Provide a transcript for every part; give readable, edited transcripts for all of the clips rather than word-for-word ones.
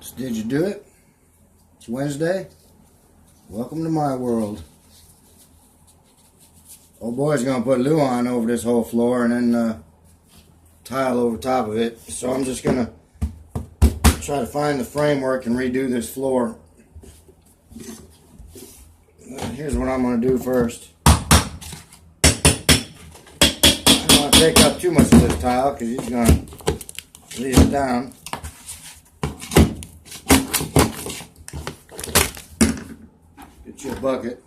So did you do it? It's Wednesday. Welcome to my world. Old boy's gonna put Luan over this whole floor and then tile over top of it. So I'm just gonna try to find the framework and redo this floor. Here's what I'm gonna do first. I don't want to take up too much of this tile because he's gonna leave it down. Get you a bucket.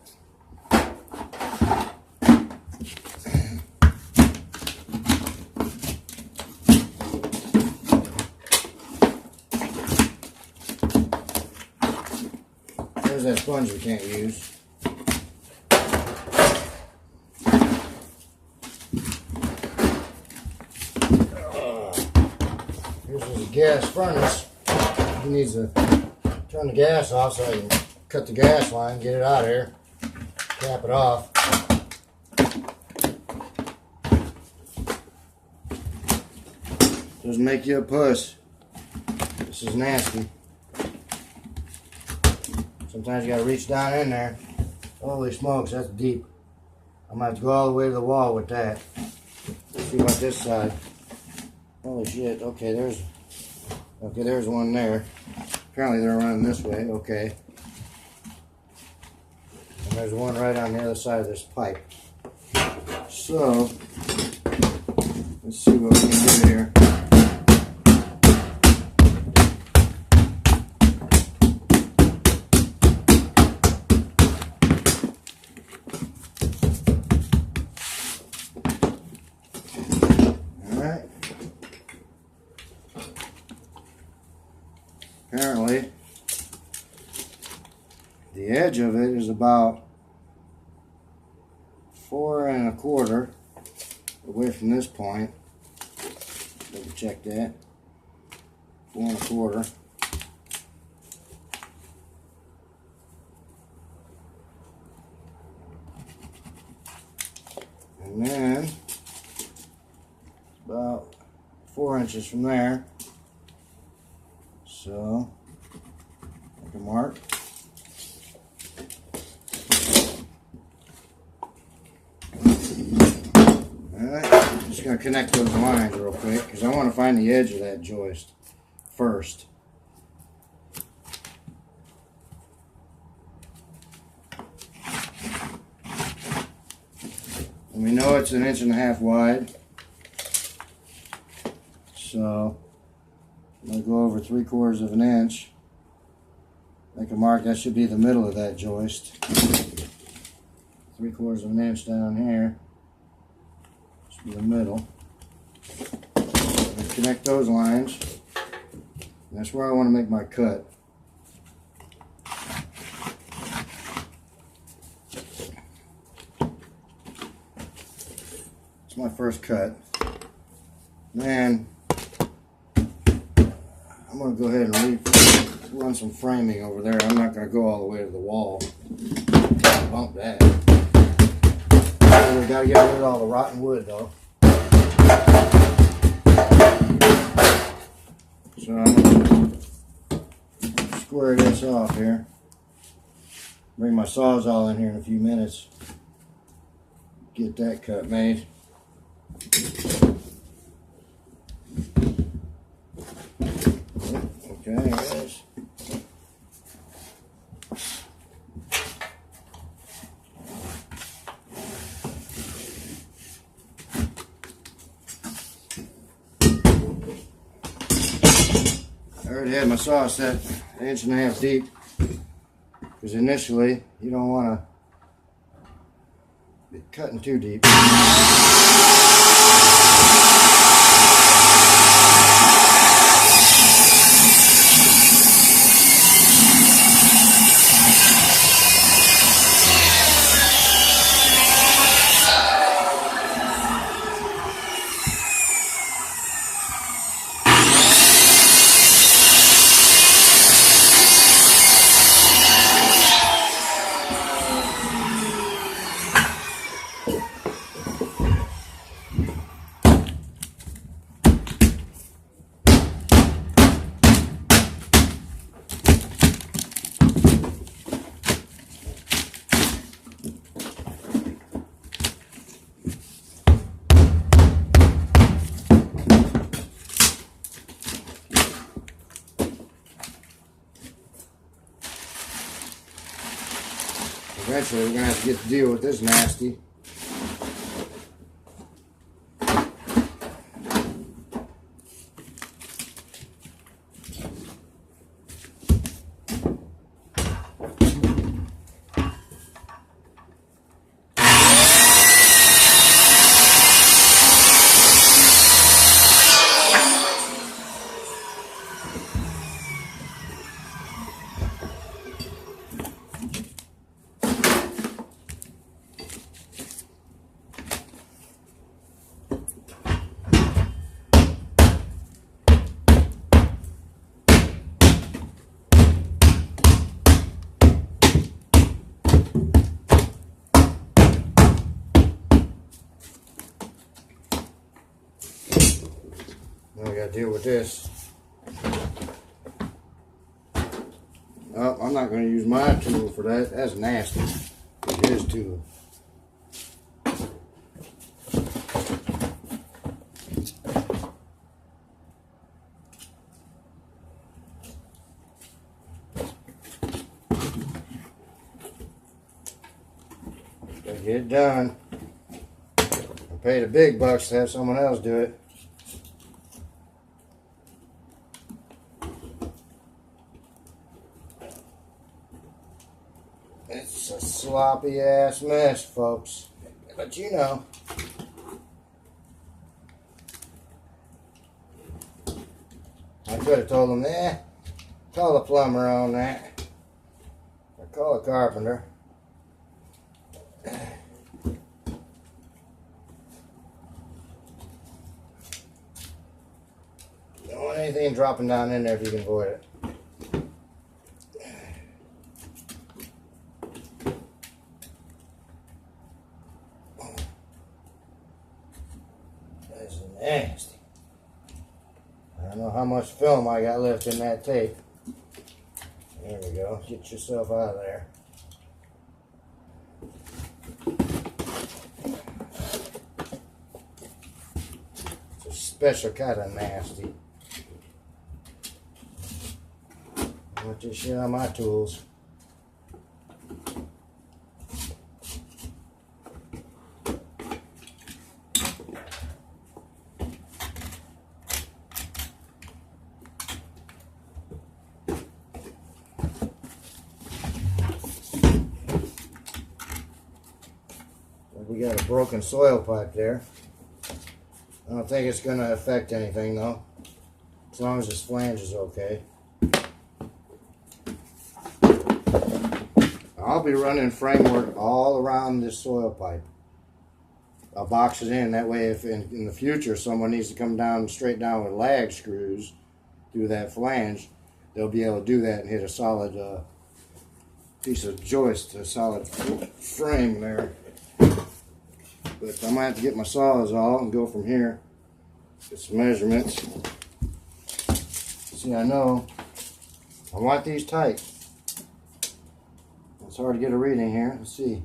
There's that sponge we can't use. Here's his gas furnace. He needs to turn the gas off so I can cut the gas line, get it out of here, cap it off. Doesn't make you a puss. This is nasty. Sometimes you gotta reach down in there. Holy smokes, that's deep. I'm gonna have to go all the way to the wall with that. Let's see about this side. Holy shit, okay, there's one there. Apparently they're running this way, okay. And there's one right on the other side of this pipe. So, let's see what we can do here. Apparently, the edge of it is about 4 1/4 away from this point. Double check that. 4 1/4. And then about 4 inches from there. So, make a mark. Alright, I'm just going to connect those lines real quick because I want to find the edge of that joist first. And we know it's 1.5 inches wide. So, I'm going to go over 3/4 of an inch. Make a mark. That should be the middle of that joist. 3/4 of an inch down here. Should be the middle. And connect those lines. And that's where I want to make my cut. It's my first cut. Then I'm going to go ahead and run some framing over there. I'm not going to go all the way to the wall. Bump that. We got to get rid of all the rotten wood though. So I'm going to square this off here. Bring my Sawzall in here in a few minutes. Get that cut made. Okay, guys. I already had my saw set 1.5 inches deep because initially you don't want to be cutting too deep. Eventually we're going to have to get to deal with this nasty. Now we gotta deal with this. Oh, I'm not gonna use my tool for that. That's nasty. It's his tool. Gotta get it done. I pay the big bucks to have someone else do it. It's a sloppy ass mess, folks. But you know. I could have told them, call a plumber on that. Or call a carpenter. Don't want anything dropping down in there if you can avoid it. That's nasty. I don't know how much film I got left in that tape. There we go. Get yourself out of there. It's a special kind of nasty. Put this shit on my tools. We got a broken soil pipe there. I don't think it's going to affect anything though, as long as this flange is okay. I'll be running framework all around this soil pipe. I'll box it in, that way if in the future someone needs to come down straight down with lag screws through that flange, they'll be able to do that and hit a solid piece of joist, a solid frame there. But I might have to get my Sawzall and go from here. Get some measurements. See, I know I want these tight. It's hard to get a reading here. Let's see.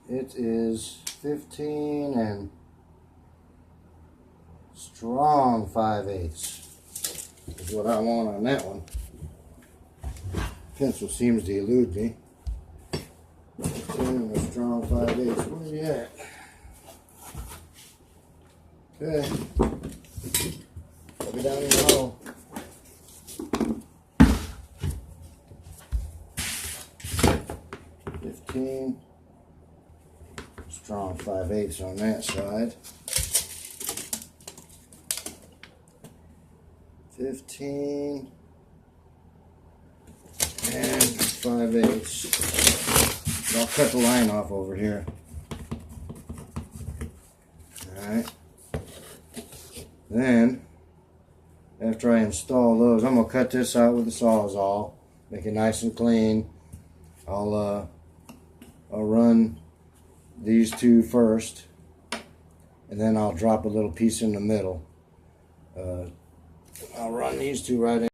It is 15 and strong 5/8 is what I want on that one. Pencil seems to elude me. 15 and a strong 5/8. Where are you at? Okay. I'll be down in the hole. Strong 5/8 on that side. 15 and 5/8. I'll cut the line off over here. Alright. Then, after I install those, I'm going to cut this out with the Sawzall. Make it nice and clean. I'll run these two first, and then I'll drop a little piece in the middle. I'll run these two right in.